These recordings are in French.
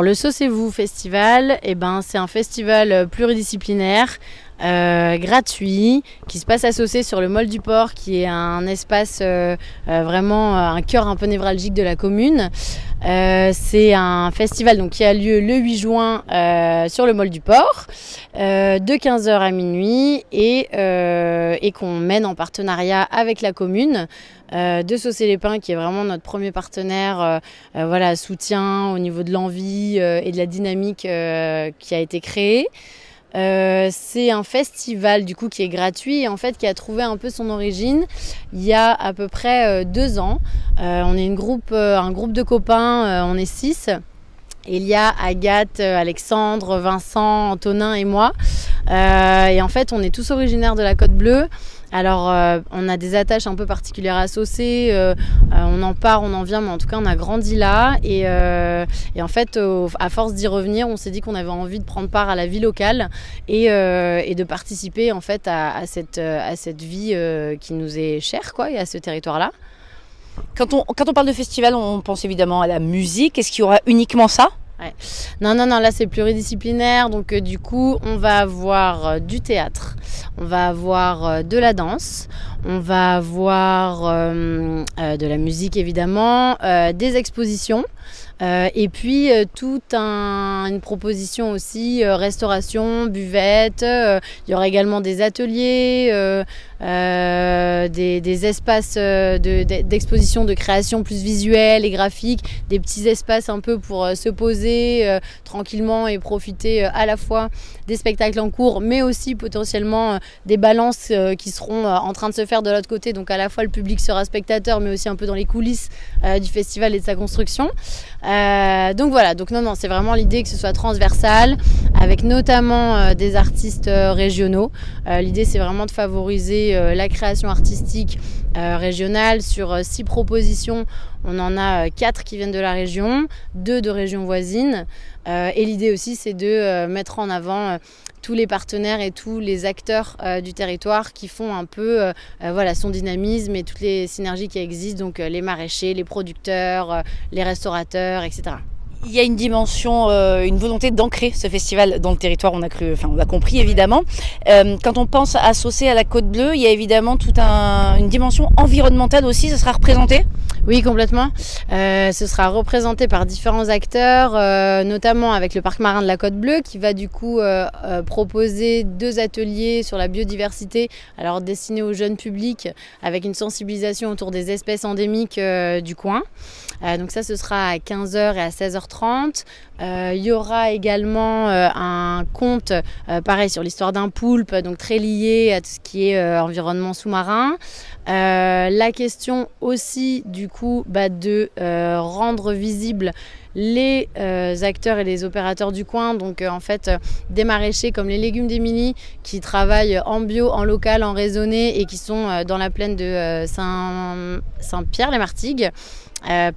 Le Saucez-vous Festival, c'est un festival pluridisciplinaire, gratuit, qui se passe à Saucé sur le Mol du Port, qui est un espace vraiment un cœur un peu névralgique de la commune. C'est un festival donc, qui a lieu le 8 juin sur le Mol du Port, de 15h à minuit, et qu'on mène en partenariat avec la commune de Saucé-les-Pins, qui est vraiment notre premier partenaire, soutien au niveau de l'envie et de la dynamique qui a été créée. C'est un festival du coup qui est gratuit et en fait qui a trouvé un peu son origine il y a à peu près 2 ans. On est un groupe de copains, on est 6. Il y a Agathe, Alexandre, Vincent, Antonin et moi. Et en fait on est tous originaires de la Côte Bleue. Alors on a des attaches un peu particulières à Saucé, on en part, on en vient, mais en tout cas on a grandi là et en fait à force d'y revenir, on s'est dit qu'on avait envie de prendre part à la vie locale et de participer en fait à cette vie qui nous est chère quoi, et à ce territoire-là. Quand on parle de festival, on pense évidemment à la musique. Est-ce qu'il y aura uniquement ça ? Ouais. Non, là c'est pluridisciplinaire, donc du coup on va avoir du théâtre, on va avoir de la danse, on va avoir de la musique évidemment, des expositions, et puis toute une proposition aussi, restauration, buvette, il y aura également des ateliers, des espaces d'exposition, de création plus visuelle et graphique, des petits espaces un peu pour se poser tranquillement et profiter à la fois des spectacles en cours, mais aussi potentiellement des balances qui seront en train de se faire de l'autre côté, donc à la fois le public sera spectateur, mais aussi un peu dans les coulisses du festival et de sa construction. Donc voilà, non, c'est vraiment l'idée que ce soit transversal, avec notamment des artistes régionaux. L'idée c'est vraiment de favoriser la création artistique régionale. Sur 6 propositions, on en a 4 qui viennent de la région, 2 de régions voisines. Et l'idée aussi c'est de mettre en avant tous les partenaires et tous les acteurs du territoire qui font un peu son dynamisme et toutes les synergies qui existent, donc les maraîchers, les producteurs, les restaurateurs, etc. Il y a une dimension, une volonté d'ancrer ce festival dans le territoire, on l'a compris évidemment. Quand on pense à Saucé, à la Côte Bleue, il y a évidemment toute une dimension environnementale aussi, ça sera représenté ? Oui, complètement. Ce sera représenté par différents acteurs, notamment avec le parc marin de la Côte Bleue qui va du coup proposer 2 ateliers sur la biodiversité, alors destinés au jeune public, avec une sensibilisation autour des espèces endémiques du coin. Donc ça, ce sera à 15h et à 16h30. Il y aura également un conte, pareil, sur l'histoire d'un poulpe, donc très lié à tout ce qui est environnement sous-marin. La question aussi, du coup, de rendre visibles les acteurs et les opérateurs du coin, donc en fait des maraîchers comme les légumes d'Émilie qui travaillent en bio, en local, en raisonné et qui sont dans la plaine de Saint-Pierre-les-Martigues.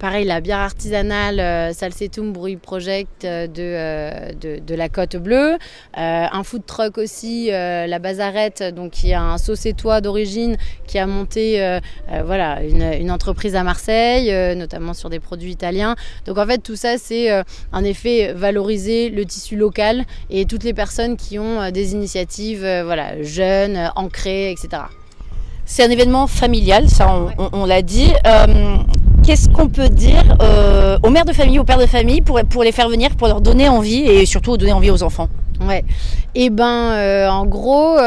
Pareil, la bière artisanale Salsetum Bruit Project de la Côte Bleue, un food truck aussi, la Bazarette, donc qui a un saucétois d'origine qui a monté une entreprise à Marseille, notamment sur des produits italiens. Donc en fait tout ça c'est en effet valoriser le tissu local et toutes les personnes qui ont des initiatives jeunes, ancrées, etc. C'est un événement familial, ça on l'a dit. Qu'est-ce qu'on peut dire aux mères de famille, aux pères de famille pour les faire venir, pour leur donner envie et surtout donner envie aux enfants ? Ouais. Et en gros,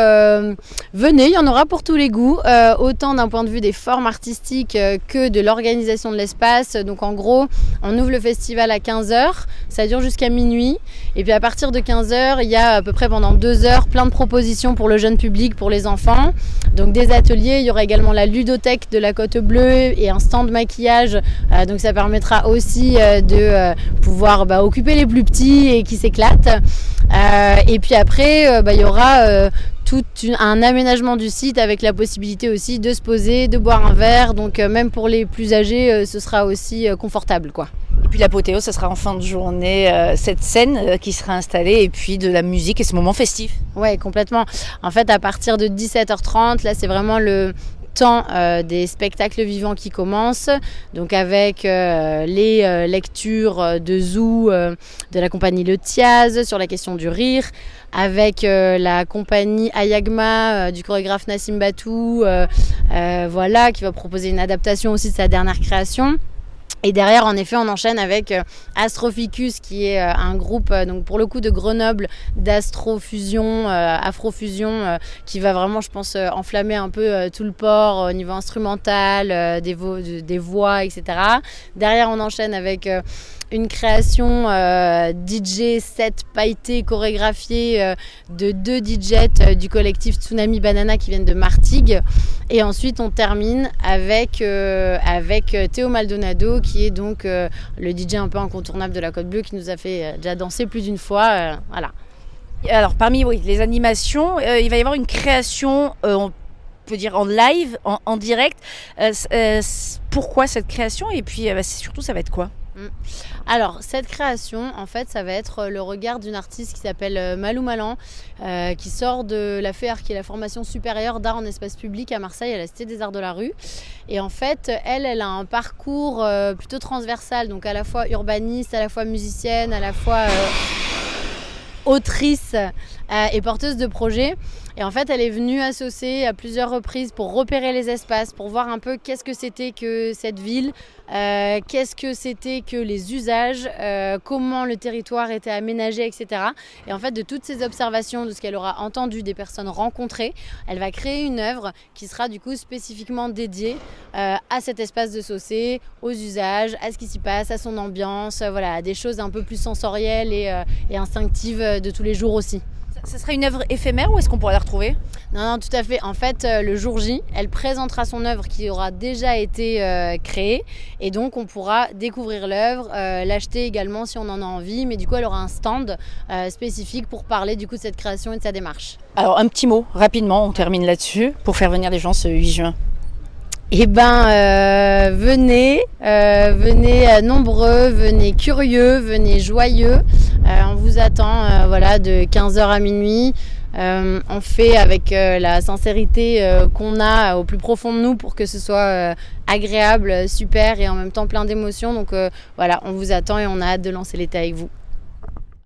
venez, il y en aura pour tous les goûts, autant d'un point de vue des formes artistiques que de l'organisation de l'espace. Donc en gros, on ouvre le festival à 15h, ça dure jusqu'à minuit. Et puis à partir de 15h, il y a à peu près pendant 2 heures plein de propositions pour le jeune public, pour les enfants. Donc des ateliers, il y aura également la ludothèque de la Côte Bleue et un stand maquillage. Donc ça permettra aussi de pouvoir occuper les plus petits et qui s'éclatent. Et puis après, il y aura tout un aménagement du site avec la possibilité aussi de se poser, de boire un verre. Donc même pour les plus âgés, ce sera aussi confortable, quoi. Et puis l'apothéose, ça sera en fin de journée, cette scène qui sera installée et puis de la musique et ce moment festif. Ouais, complètement. En fait, à partir de 17h30, là, c'est vraiment temps des spectacles vivants qui commencent, donc avec les lectures de Zou de la compagnie Le Tiaz sur la question du rire, avec la compagnie Ayagma du chorégraphe Nassim Batou, voilà, qui va proposer une adaptation aussi de sa dernière création. Et derrière, en effet, on enchaîne avec Astroficus, qui est un groupe, donc pour le coup, de Grenoble, d'astrofusion, afrofusion, qui va vraiment, je pense, enflammer un peu tout le port au niveau instrumental, des voix, etc. Derrière, on enchaîne avec une création DJ set pailleté chorégraphiée de 2 DJs du collectif Tsunami Banana qui viennent de Martigues. Et ensuite, on termine avec Théo Maldonado, qui est donc le DJ un peu incontournable de la Côte Bleue, qui nous a fait déjà danser plus d'une fois. Voilà. Alors, parmi les animations, il va y avoir une création, on peut dire en live, en direct. Pourquoi cette création? Et puis, surtout, ça va être quoi? Alors, cette création, en fait, ça va être le regard d'une artiste qui s'appelle Malou Malan, qui sort de la FER, qui est la formation supérieure d'art en espace public à Marseille, à la Cité des Arts de la Rue. Et en fait, elle a un parcours plutôt transversal, donc à la fois urbaniste, à la fois musicienne, à la fois autrice et porteuse de projets. Et en fait, elle est venue associer à plusieurs reprises pour repérer les espaces, pour voir un peu qu'est-ce que c'était que cette ville, qu'est-ce que c'était que les usages, comment le territoire était aménagé, etc. Et en fait, de toutes ces observations, de ce qu'elle aura entendu des personnes rencontrées, elle va créer une œuvre qui sera du coup spécifiquement dédiée à cet espace de Saussé, aux usages, à ce qui s'y passe, à son ambiance, voilà, à des choses un peu plus sensorielles et instinctives de tous les jours aussi. Ce sera une œuvre éphémère ou est-ce qu'on pourra la retrouver? Non, tout à fait. En fait, le jour J, elle présentera son œuvre qui aura déjà été créée et donc on pourra découvrir l'œuvre, l'acheter également si on en a envie, mais du coup elle aura un stand spécifique pour parler du coup de cette création et de sa démarche. Alors un petit mot, rapidement, on termine là-dessus, pour faire venir les gens ce 8 juin. Eh ben, venez nombreux, venez curieux, venez joyeux. On vous attend voilà, de 15h à minuit. On fait avec la sincérité qu'on a au plus profond de nous pour que ce soit agréable, super et en même temps plein d'émotions. Donc voilà, on vous attend et on a hâte de lancer l'été avec vous.